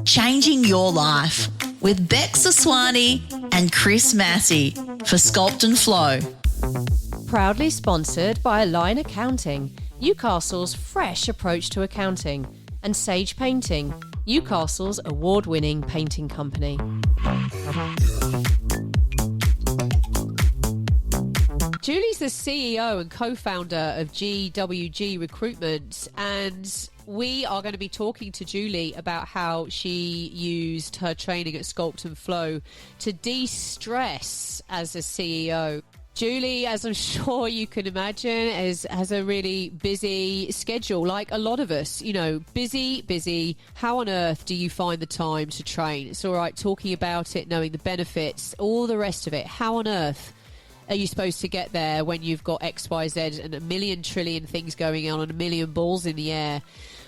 Changing your life with Beck Saswani and Chris Massey for Sculpt and Flow. Proudly sponsored by Align Accounting, Newcastle's fresh approach to accounting, and Sage Painting, Newcastle's award-winning painting company. Julie's the CEO and co-founder of GWG Recruitment, and we are going to be talking to Julie about how she used her training at Sculpt and Flow to de-stress as a CEO. Julie, as I'm sure you can imagine, has a really busy schedule, like a lot of us, busy. How on earth do you find the time to train? It's all right talking about it, knowing the benefits, all the rest of it. How on earth are you supposed to get there when you've got X, Y, Z and a million trillion things going on and a million balls in the air?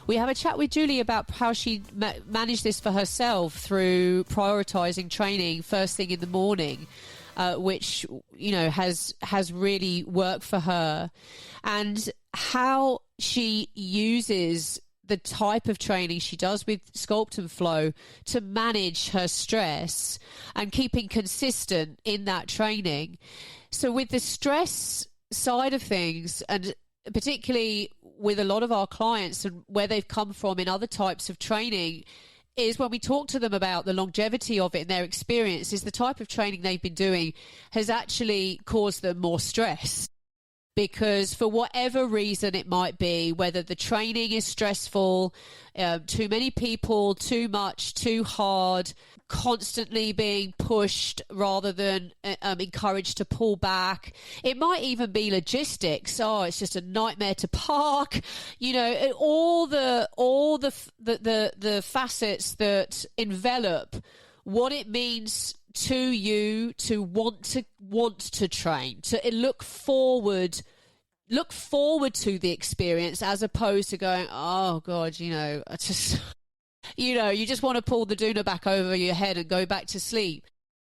We have a chat with Julie about how she managed this for herself through prioritising training first thing in the morning, which, has really worked for her, and how she uses the type of training she does with Sculpt and Flow to manage her stress and keeping consistent in that training. So with the stress side of things, and particularly with a lot of our clients and where they've come from in other types of training, is when we talk to them about the longevity of it and their experience, is the type of training they've been doing has actually caused them more stress. Because for whatever reason it might be, whether the training is stressful, too many people, too much, too hard, constantly being pushed rather than encouraged to pull back. It might even be logistics. Oh, it's just a nightmare to park. All the facets that envelop what it means to you to want to train, to look forward to the experience, as opposed to going, oh God, I just, you just want to pull the doona back over your head and go back to sleep.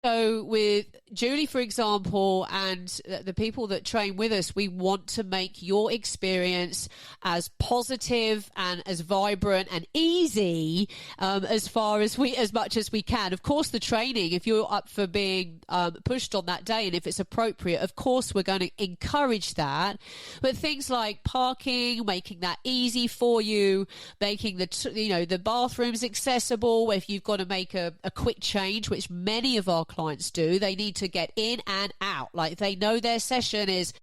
So with Julie, for example, and the people that train with us, we want to make your experience as positive and as vibrant and easy as much as we can. Of course, the training, if you're up for being pushed on that day and if it's appropriate, of course, we're going to encourage that. But things like parking, making that easy for you, making the bathrooms accessible. If you've got to make a quick change, which many of our clients do, they need to get in and out. Like, they know their session is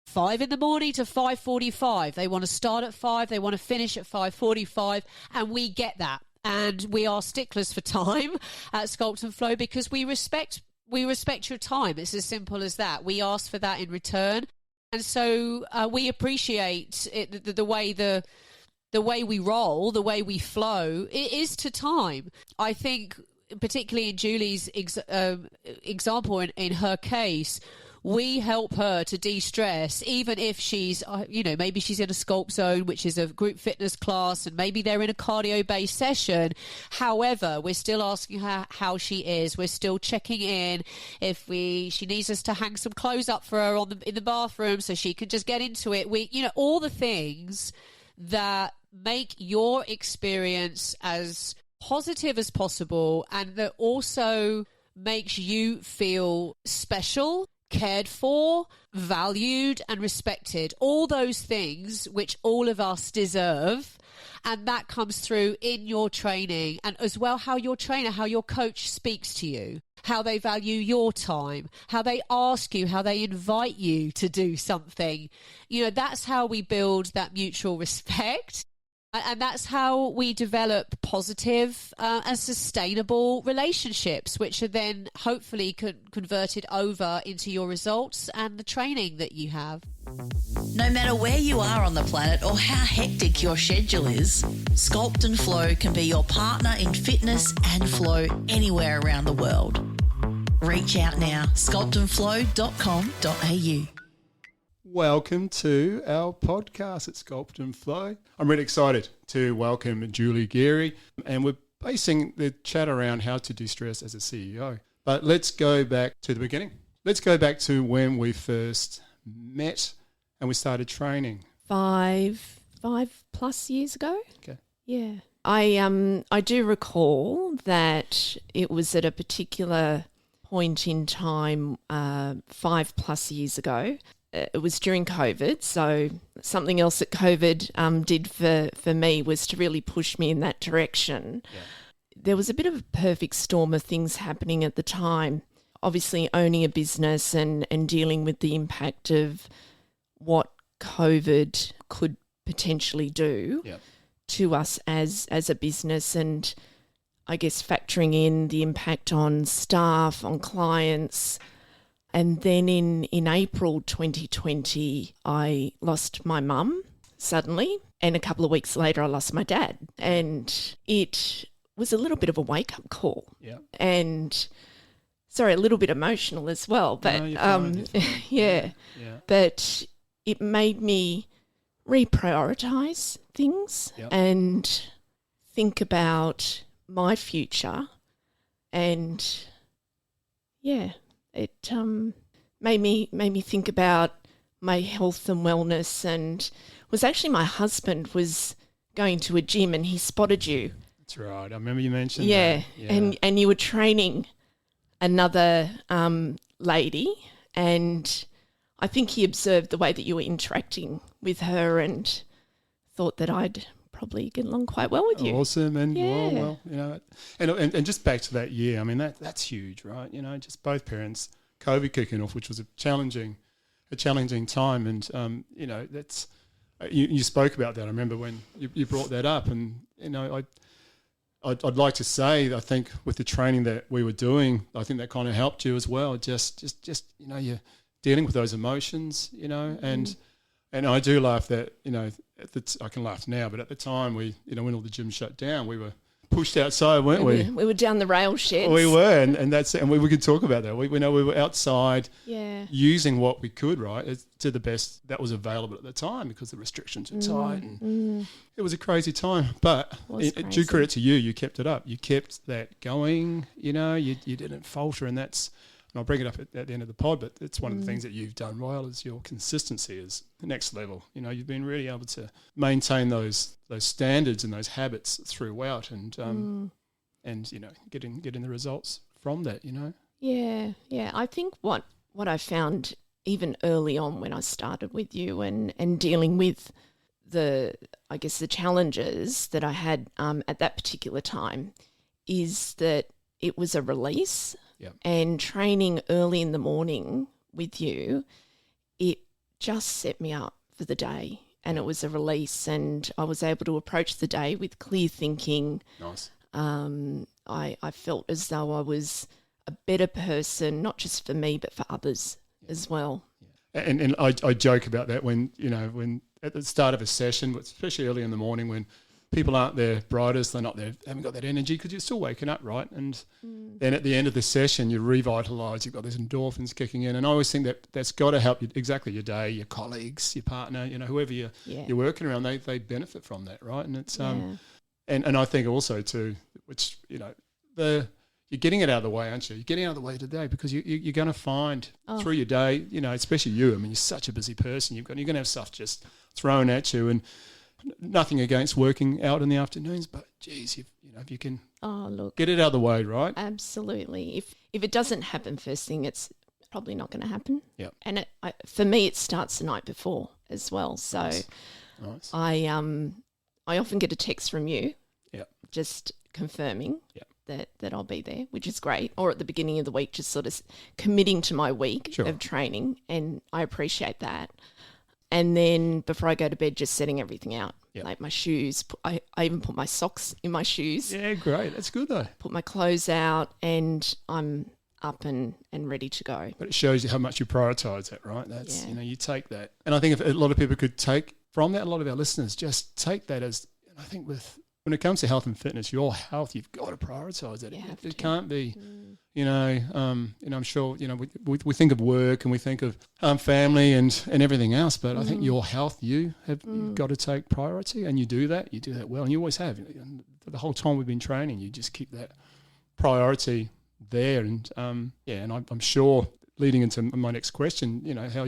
5 a.m. to 5:45. They want to start at 5, they want to finish at 5:45, and we get that. And we are sticklers for time at Sculpt and Flow because we respect your time. It's as simple as that. We ask for that in return, and so we appreciate it, the way we roll, the way we flow. It is to time. I think, particularly in Julie's example, in her case, we help her to de-stress, even if she's, maybe she's in a Sculpt zone, which is a group fitness class, and maybe they're in a cardio-based session. However, we're still asking her how she is. We're still checking in. If she needs us to hang some clothes up for her in the bathroom so she can just get into it. All the things that make your experience as positive as possible, and that also makes you feel special, cared for, valued and respected. All those things which all of us deserve, and that comes through in your training, and as well how your coach speaks to you, how they value your time, how they ask you, how they invite you to do something. That's how we build that mutual respect. And that's how we develop positive and sustainable relationships, which are then hopefully converted over into your results and the training that you have. No matter where you are on the planet or how hectic your schedule is, Sculpt and Flow can be your partner in fitness and flow anywhere around the world. Reach out now, sculptandflow.com.au. Welcome to our podcast at Sculpt and Flow. I'm really excited to welcome Julie Gearie, and we're basing the chat around how to de-stress as a CEO. But let's go back to the beginning. Let's go back to when we first met and we started training. 5+ years ago. Okay. Yeah. I do recall that it was at a particular point in time 5+ years ago. It was during COVID, so something else that COVID did for me was to really push me in that direction. Yeah. There was a bit of a perfect storm of things happening at the time. Obviously owning a business and dealing with the impact of what COVID could potentially do to us as a business, and I guess factoring in the impact on staff, on clients. And then in April 2020, I lost my mum suddenly, and a couple of weeks later I lost my dad. And it was a little bit of a wake-up call. Yeah. And sorry, a little bit emotional as well. But you're fine. yeah. But it made me reprioritise things and think about my future, and it made me think about my health and wellness. And it was actually my husband was going to a gym and he spotted you. That's right. I remember you mentioned that. Yeah, and you were training another lady, and I think he observed the way that you were interacting with her and thought that I'd probably get along quite well with you. Awesome. And well, you know, and just back to that year, I mean, that's huge, right? You know, just both parents, COVID kicking off, which was a challenging time. And, you know, that's, you spoke about that. I remember when you brought that up, and, you know, I'd like to say, I think with the training that we were doing, I think that kind of helped you as well. Just, you know, you're dealing with those emotions, you know, and I do laugh that, you know, I can laugh now, but at the time we, you know, when all the gyms shut down, we were pushed outside, weren't we? We were down the rail sheds. We were, and that's, and we could talk about that. We know we were outside, using what we could, right, to the best that was available at the time, because the restrictions were tight, and it was a crazy time. But due credit to you, you kept it up. You kept that going. You know, you didn't falter, and that's. And I'll bring it up at the end of the pod, but it's one of the things that you've done well, is your consistency is the next level. You know, you've been really able to maintain those standards and those habits throughout, and you know, getting the results from that. You know. Yeah. I think what I found even early on when I started with you and dealing with the challenges that I had at that particular time, is that it was a release. Yep. And training early in the morning with you, it just set me up for the day, and it was a release, and I was able to approach the day with clear thinking. Nice. I felt as though I was a better person, not just for me, but for others as well. Yeah. And I joke about that when at the start of a session, especially early in the morning, when people aren't their brightest, they haven't got that energy, because you're still waking up, right? And then at the end of the session, you're revitalised, you've got these endorphins kicking in. And I always think that's got to help you, exactly your day, your colleagues, your partner, you know, whoever you're working around, they benefit from that, right? And it's and I think also too, which, you know, you're getting it out of the way, aren't you? You're getting out of the way today, because you're going to find through your day, you know, especially you. I mean, you're such a busy person. You're going to have stuff just thrown at you, and nothing against working out in the afternoons, but geez, if you can get it out of the way, right? Absolutely. If it doesn't happen first thing, it's probably not going to happen. Yeah. And for me, it starts the night before as well. So nice. I often get a text from you, just confirming that I'll be there, which is great. Or at the beginning of the week, just sort of committing to my week of training, and I appreciate that. And then before I go to bed, just setting everything out, like my shoes. I even put my socks in my shoes. Yeah, great. That's good though. Put my clothes out, and I'm up and ready to go. But it shows you how much you prioritise that, right? That's you know, you take that. And I think if a lot of people could take from that, a lot of our listeners just take that as, I think when it comes to health and fitness, your health, you've got to prioritise it. It can't be, you know, I'm sure, you know, we think of work and we think of family and everything else, but I think your health, you've got to take priority, and you do that well, and you always have. And the whole time we've been training, you just keep that priority there. And and I'm sure, leading into my next question, you know, how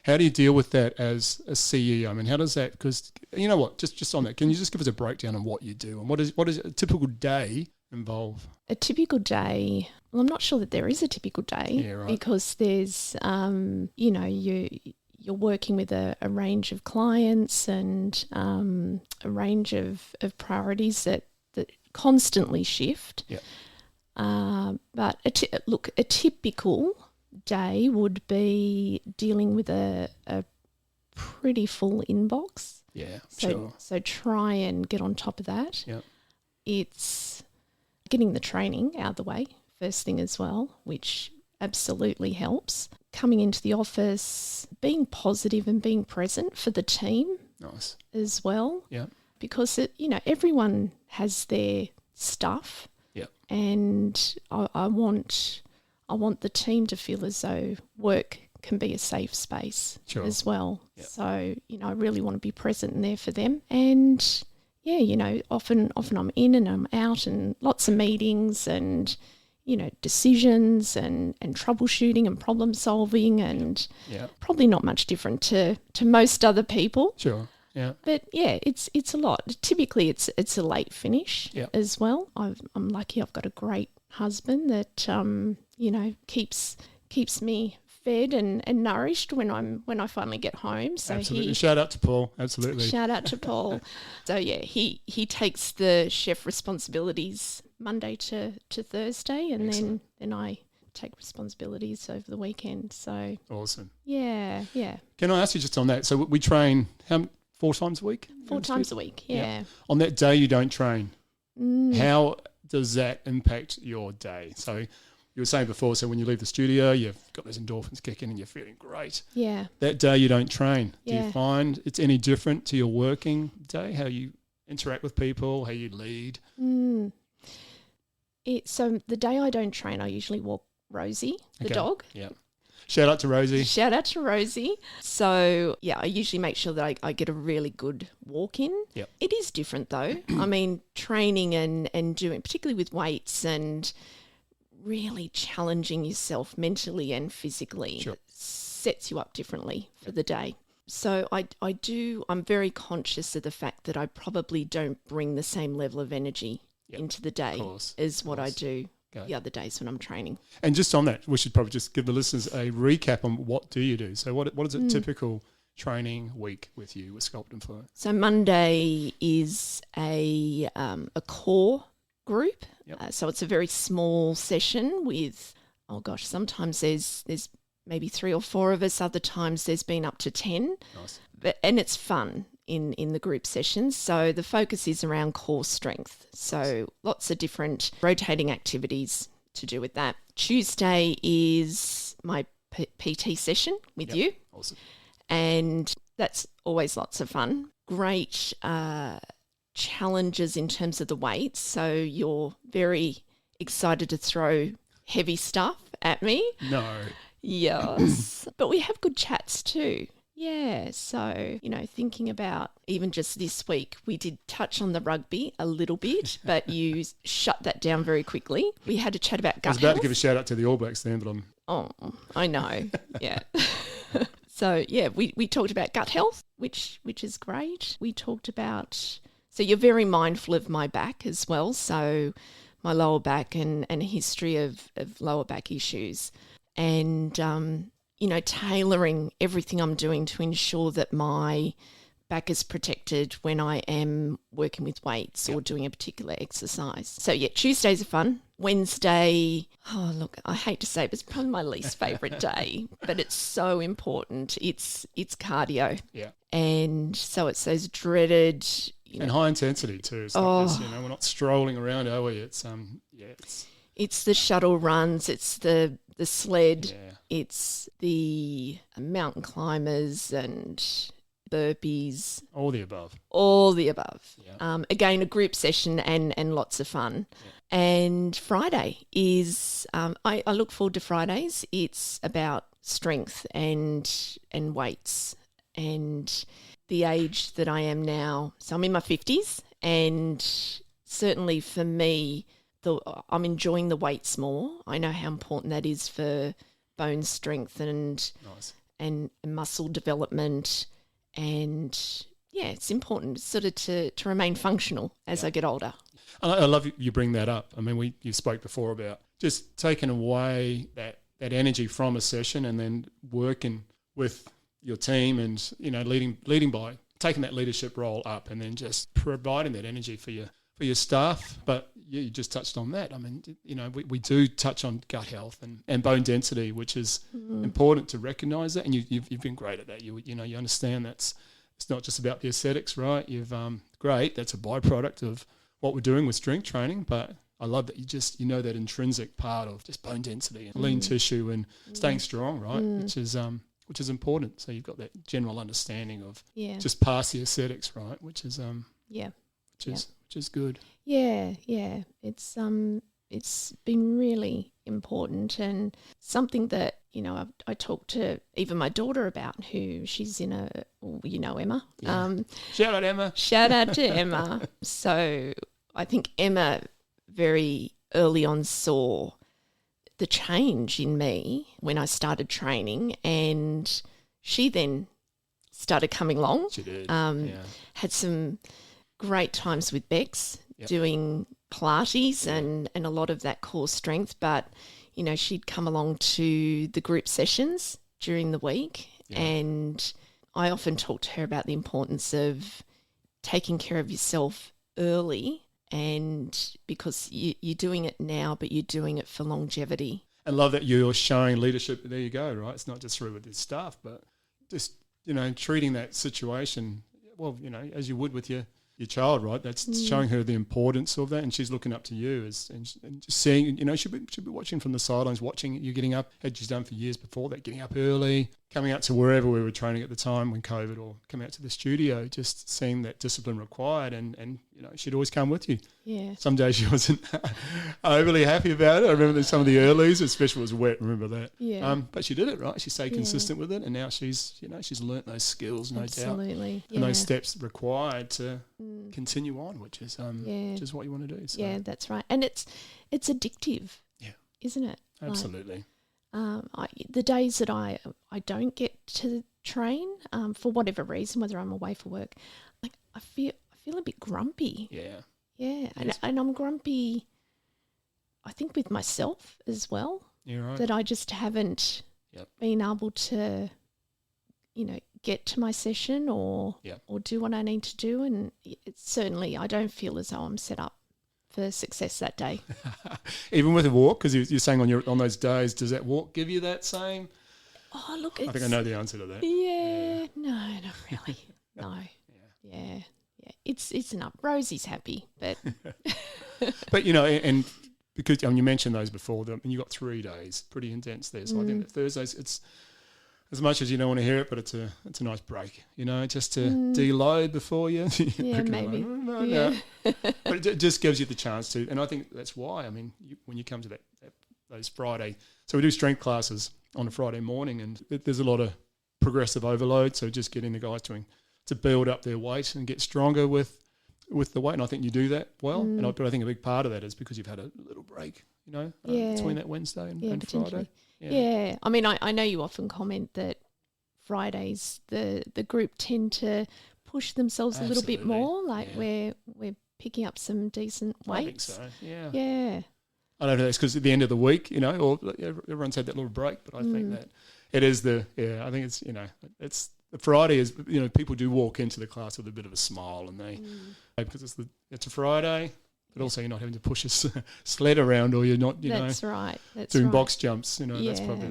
How do you deal with that as a CEO? I mean, how does that, because you know what, just on that, can you just give us a breakdown on what you do and what is a typical day involve? A typical day, well, I'm not sure that there is a typical day, Yeah, right. because there's, you're working with a range of clients and a range of priorities that constantly shift. Yeah. But a typical day would be dealing with a pretty full inbox. Yeah, So, sure. so try and get on top of that. Yeah. It's getting the training out of the way first thing as well, which absolutely helps. Coming into the office, being positive and being present for the team Nice. as well. Yeah. Because everyone has their stuff. Yeah. And I want the team to feel as though work can be a safe space Sure. as well. Yeah. So, I really want to be present and there for them. And yeah, often I'm in and I'm out and lots of meetings and, decisions and troubleshooting and problem solving and Yeah. probably not much different to most other people. Sure. Yeah. But yeah, it's a lot. Typically, it's a late finish Yeah. as well. I'm lucky. I've got a great husband that keeps me fed and nourished when I finally get home. So Absolutely. Shout out to Paul. Absolutely. shout out to Paul. So yeah, he takes the chef responsibilities Monday to Thursday, and Excellent. then I take responsibilities over the weekend. So Awesome. yeah. Can I ask you just on that? So we train 4 times a week? 4 times a week. Yeah. On that day you don't train, Mm. how does that impact your day? So you were saying before, so when you leave the studio, you've got those endorphins kicking and you're feeling great. Yeah. That day you don't train. Do Yeah. you find it's any different to your working day, how you interact with people, how you lead? So the day I don't train, I usually walk Rosie, the Okay. dog. Yeah. Shout out to Rosie. Shout out to Rosie. So yeah, I usually make sure that I get a really good walk in. Yep. It is different though. I mean, training and doing, particularly with weights and really challenging yourself mentally and physically, Sure. sets you up differently for the day. So I'm very conscious of the fact that I probably don't bring the same level of energy Yep. into the day Course. as what I Course. do Okay. the other days when I'm training. And just on that, we should probably just give the listeners a recap on what do you do. So what is a typical training week with you with Sculpt and Flow? So Monday is a core group. Yep. So it's a very small session with, sometimes there's maybe 3 or 4 of us. Other times there's been up to 10. Nice. And it's fun in the group sessions. So the focus is around core strength. So lots of different rotating activities to do with that. Tuesday is my PT session with Yep. you. Awesome. And that's always lots of fun. Great challenges in terms of the weights. So you're very excited to throw heavy stuff at me. No. Yes. But we have good chats too. Yeah. So, thinking about even just this week, we did touch on the rugby a little bit, but you shut that down very quickly. We had a chat about I gut was about health. to give a shout out to the All Blacks then, but I'm Oh, I know. Yeah. So, yeah, we talked about gut health, which is great. We talked about, so you're very mindful of my back as well. So my lower back and a history of lower back issues and, tailoring everything I'm doing to ensure that my back is protected when I am working with weights or doing a particular exercise. So yeah, Tuesdays are fun. Wednesday, I hate to say it, but it's probably my least favourite day, but it's so important. It's cardio. yeah. And so it's those dreaded, And high intensity too. It's not just, we're not strolling around, are we? It's it's the shuttle runs, it's the sled, yeah. it's the mountain climbers and burpees, All the above. all the above. Yeah. Again, a group session and lots of fun. Yeah. And Friday is, I look forward to Fridays. It's about strength and weights and the age that I am now. So I'm in my 50s and certainly for me, I'm enjoying the weights more. I know how important that is for bone strength and Nice. and muscle development, and it's important sort of to remain functional as I get older. I love you bring that up. I mean, you spoke before about just taking away that energy from a session and then working with your team and, leading by taking that leadership role up and then just providing that energy for your staff. But you just touched on that. I mean, we do touch on gut health and bone density, which is important to recognise that. And you've been great at that. You understand it's not just about the aesthetics, right? You've great. That's a byproduct of what we're doing with strength training. But I love that you know that intrinsic part of just bone density and lean tissue and staying strong, right? Which is important. So you've got that general understanding of just past the aesthetics, right? Which is which is good. Yeah. It's been really important and something that, I talk to even my daughter about, who she's in Emma. Yeah. Shout out Emma. Shout out to Emma. So I think Emma very early on saw the change in me when I started training, and she then started coming along. She did. Had some great times with Bex doing Pilates and a lot of that core strength, but she'd come along to the group sessions during the week, and I often talk to her about the importance of taking care of yourself early, and because you're doing it now, but you're doing it for longevity. And love that you're showing leadership. There you go, right? It's not just through with your staff, but just, treating that situation, well, as you would with your child, right? That's showing her the importance of that, and she's looking up to you and just seeing, she'll be watching from the sidelines, watching you getting up, as she's done for years before that, getting up early, coming out to wherever we were training at the time when COVID, or coming out to the studio, just seeing that discipline required, and she'd always come with you. Yeah. Some days she wasn't overly happy about it. I remember some of the earlies, especially when it was wet, remember that. Yeah. But she did it, right? She stayed consistent with it, and now she's learnt those skills, no doubt. Absolutely. And those steps required to continue on, which is what you want to do. So. Yeah, that's right. And it's addictive. Yeah. Isn't it? Absolutely. The days that I don't get to train for whatever reason, whether I'm away for work, like I feel a bit grumpy. Yeah. Yeah, and I'm grumpy, I think, with myself as well. You're right. That I just haven't been able to, get to my session or do what I need to do. And certainly I don't feel as though I'm set up for success that day. Even with a walk, because you're saying on those days, does that walk give you that same? Oh, look, I think I know the answer to that. Yeah, no, not really. No. Yeah. It's enough. Rosie's happy, but but and because you mentioned those before, and you got 3 days, pretty intense there. So I think that Thursdays, it's as much as you don't want to hear it, but it's a nice break, just to deload before you. Yeah, maybe. No. But it just gives you the chance to, and I think that's why. I mean, when you come to those Friday, so we do strength classes on a Friday morning, and there's a lot of progressive overload. So just getting the guys to build up their weight and get stronger with the weight. And I think you do that well. But I think a big part of that is because you've had a little break, between that Wednesday and Friday. Yeah. I mean, I know you often comment that Fridays the group tend to push themselves a little bit more, like we're picking up some decent weights. I think so, Yeah. I don't know, it's because at the end of the week, or everyone's had that little break, but I think that it is I think it's, it's the Friday is, people do walk into the class with a bit of a smile, and they, because it's a Friday, but also you're not having to push a sled around, or you're not, That's right. doing box jumps, that's probably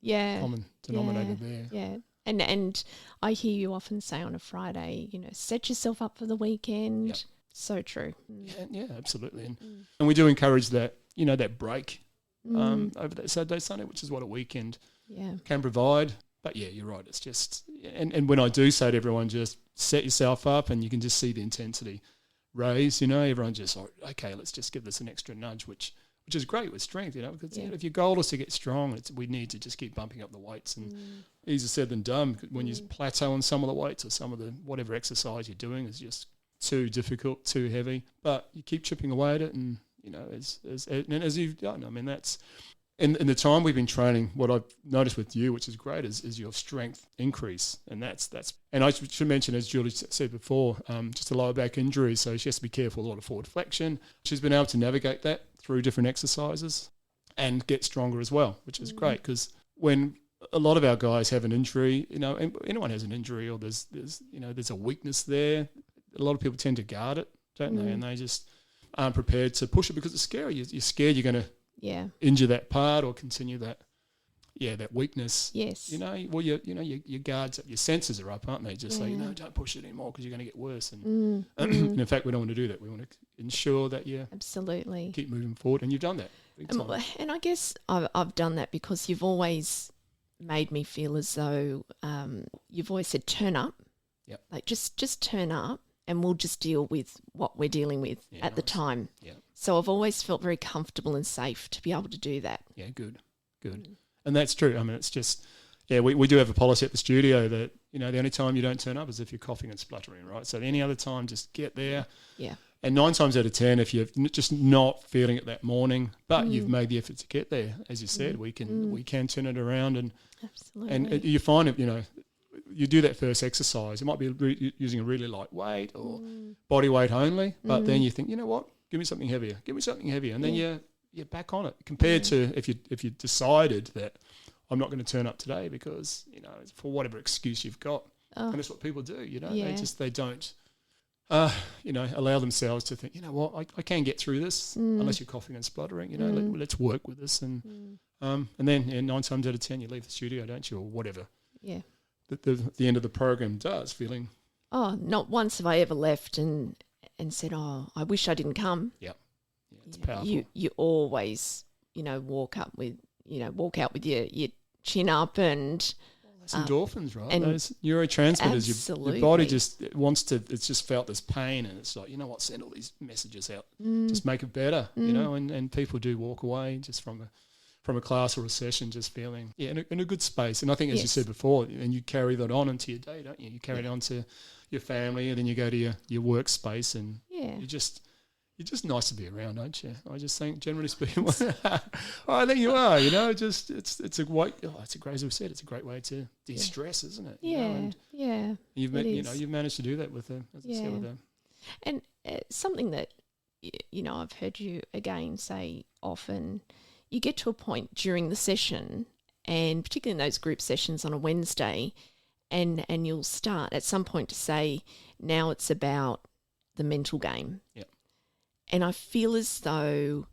the common denominator there. Yeah. And I hear you often say on a Friday, set yourself up for the weekend. Yep. So true. Yeah, absolutely. And we do encourage that, that break over that Saturday, Sunday, which is what a weekend can provide. But yeah, you're right. It's just, and when I do say to everyone, just set yourself up, and you can just see the intensity raise, everyone's just like, okay, let's just give this an extra nudge, which is great with strength, because if your goal is to get strong, we need to just keep bumping up the weights, and easier said than done. When you plateau on some of the weights, or some of the whatever exercise you're doing is just too difficult, too heavy, but you keep chipping away at it, and as you've done, I mean, that's in the time we've been training, what I've noticed with you, which is great, is your strength increase. And that's and I should mention, as Julie said before, just a lower back injury, so she has to be careful, a lot of forward flexion. She's been able to navigate that through different exercises and get stronger as well, which is great, because when a lot of our guys have an injury, anyone has an injury, or there's a weakness there, a lot of people tend to guard it, don't they? And they just aren't prepared to push it because it's scary. You're scared you're going to injure that part or continue that weakness. Yes. Your guards up, your sensors are up, aren't they? Just say, don't push it anymore because you're going to get worse. And, and in fact, we don't want to do that. We want to ensure that you absolutely keep moving forward, and you've done that. And I guess I've done that because you've always made me feel as though you've always said, turn up. Yep. Like just turn up, and we'll just deal with what we're dealing with at the time. Yeah. So I've always felt very comfortable and safe to be able to do that. Yeah, good. And that's true. I mean, it's just, we do have a policy at the studio that, the only time you don't turn up is if you're coughing and spluttering, right? So any other time, just get there. Yeah. And 9 times out of 10, if you're just not feeling it that morning, but you've made the effort to get there, as you said, we can turn it around. And absolutely. And you find it, you do that first exercise. It might be using a really light weight or body weight only, but then you think, you know what, give me something heavier, and then you're back on it. Compared to if you decided that I'm not going to turn up today because for whatever excuse you've got, and that's what people do. They don't allow themselves to think, you know what, I can get through this unless you're coughing and spluttering. Let's work with this, and then 9 times out of 10 you leave the studio, don't you, or whatever. Yeah. The end of the program does, feeling. Oh, not once have I ever left and said, oh, I wish I didn't come. Yeah, it's powerful. You always, walk out with your chin up and. It's endorphins, right? Those neurotransmitters. Your body just wants to. It's just felt this pain, and it's like, you know what? Send all these messages out. Just make it better, And people do walk away just from a class or a session, just feeling in a good space. And I think, as you said before, and you carry that on into your day, don't you? You carry it on to your family, and then you go to your workspace, and you're just nice to be around, aren't you? I just think, generally speaking, I think you are. Just it's a great. It's a great, as we've said, it's a great way to de-stress, isn't it? You've managed to do that with them, as I said, with them. And something that I've heard you again say often. You get to a point during the session, and particularly in those group sessions on a Wednesday, and you'll start at some point to say, now it's about the mental game. Yep. And I feel as though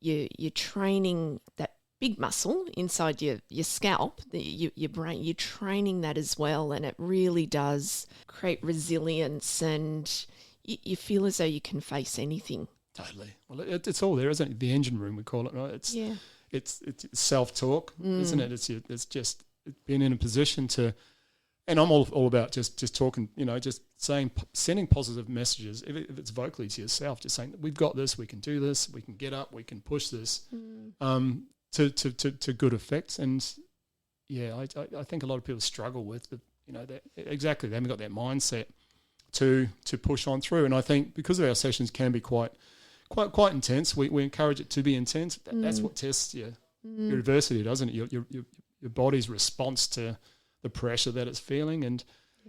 you're training that big muscle inside your scalp, your brain, you're training that as well, and it really does create resilience, and you feel as though you can face anything. Totally. Well, it's all there, isn't it? The engine room, we call it, right? It's self-talk, isn't it? It's just being in a position to, and I'm all about just talking, just sending positive messages, if it's vocally to yourself, just saying, we've got this, we can do this, we can get up, we can push this, to good effects. And I think a lot of people struggle with that exactly. They haven't got that mindset to push on through. And I think because of our sessions can be quite intense, we encourage it to be intense. That's what tests your adversity, doesn't it? Your body's response to the pressure that it's feeling. And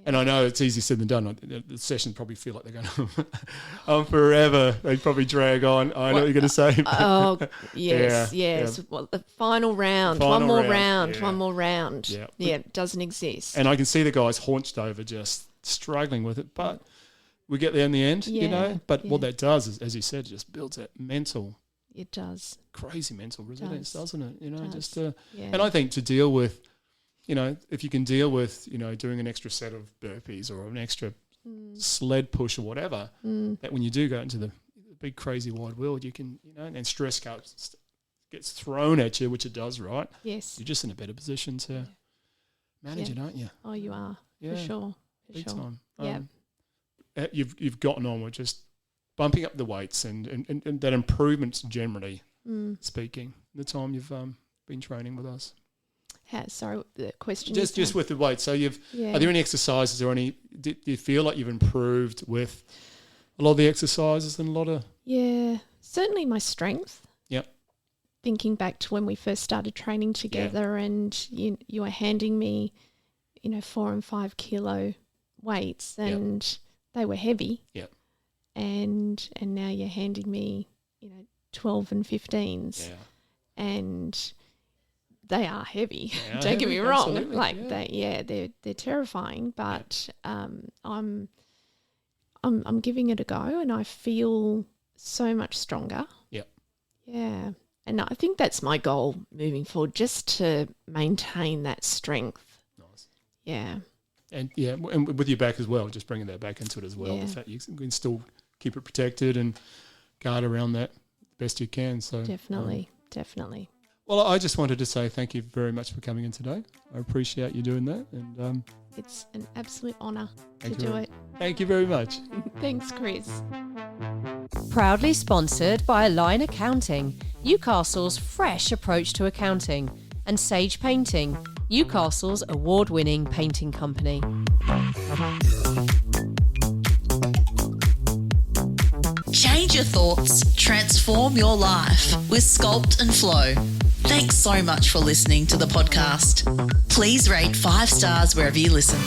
I know it's easier said than done. The sessions probably feel like they're going on forever. They probably drag on. I know what you're going to say. Oh, yes. Yeah. Well, the final round. One more round. Yeah, it doesn't exist. And I can see the guys haunched over, just struggling with it. But we get there in the end, But what that does is, as you said, it just builds that mental. It does. Crazy mental resilience, doesn't it? And I think to deal with, if you can deal with, doing an extra set of burpees or an extra sled push or whatever, that when you do go into the big crazy wide world, you can, and stress gets thrown at you, which it does, right? Yes. You're just in a better position to manage it, aren't you? Oh, you are, for sure. Big time. Yeah. You've gotten on with just bumping up the weights and that improvements generally speaking, the time you've been training with us. Sorry, the question just with the weight. So are there any exercises or do you feel like you've improved with a lot of the exercises and a lot of... Yeah, certainly my strength. Yep. thinking back to when we first started training together, and you were handing me, 4 and 5 kilo weights, and they were heavy. Yep. And now you're handing me, 12 and 15s. Yeah. And they are heavy. They are Don't get heavy, me wrong. absolutely, they're terrifying, but I'm giving it a go, and I feel so much stronger. Yep. Yeah. And I think that's my goal moving forward, just to maintain that strength. Nice. Yeah. And and with your back as well, just bringing that back into it as well. Yeah. The fact you can still keep it protected and guard around that best you can. So Definitely. Well, I just wanted to say thank you very much for coming in today. I appreciate you doing that, and It's an absolute honour to Thank you do very- it. thank you very much. Thanks, Chris. Proudly sponsored by Line Accounting, Newcastle's fresh approach to accounting, and Sage Painting, Newcastle's award-winning painting company. Change your thoughts, transform your life with Sculpt and Flow. Thanks so much for listening to the podcast. Please rate 5 stars wherever you listen.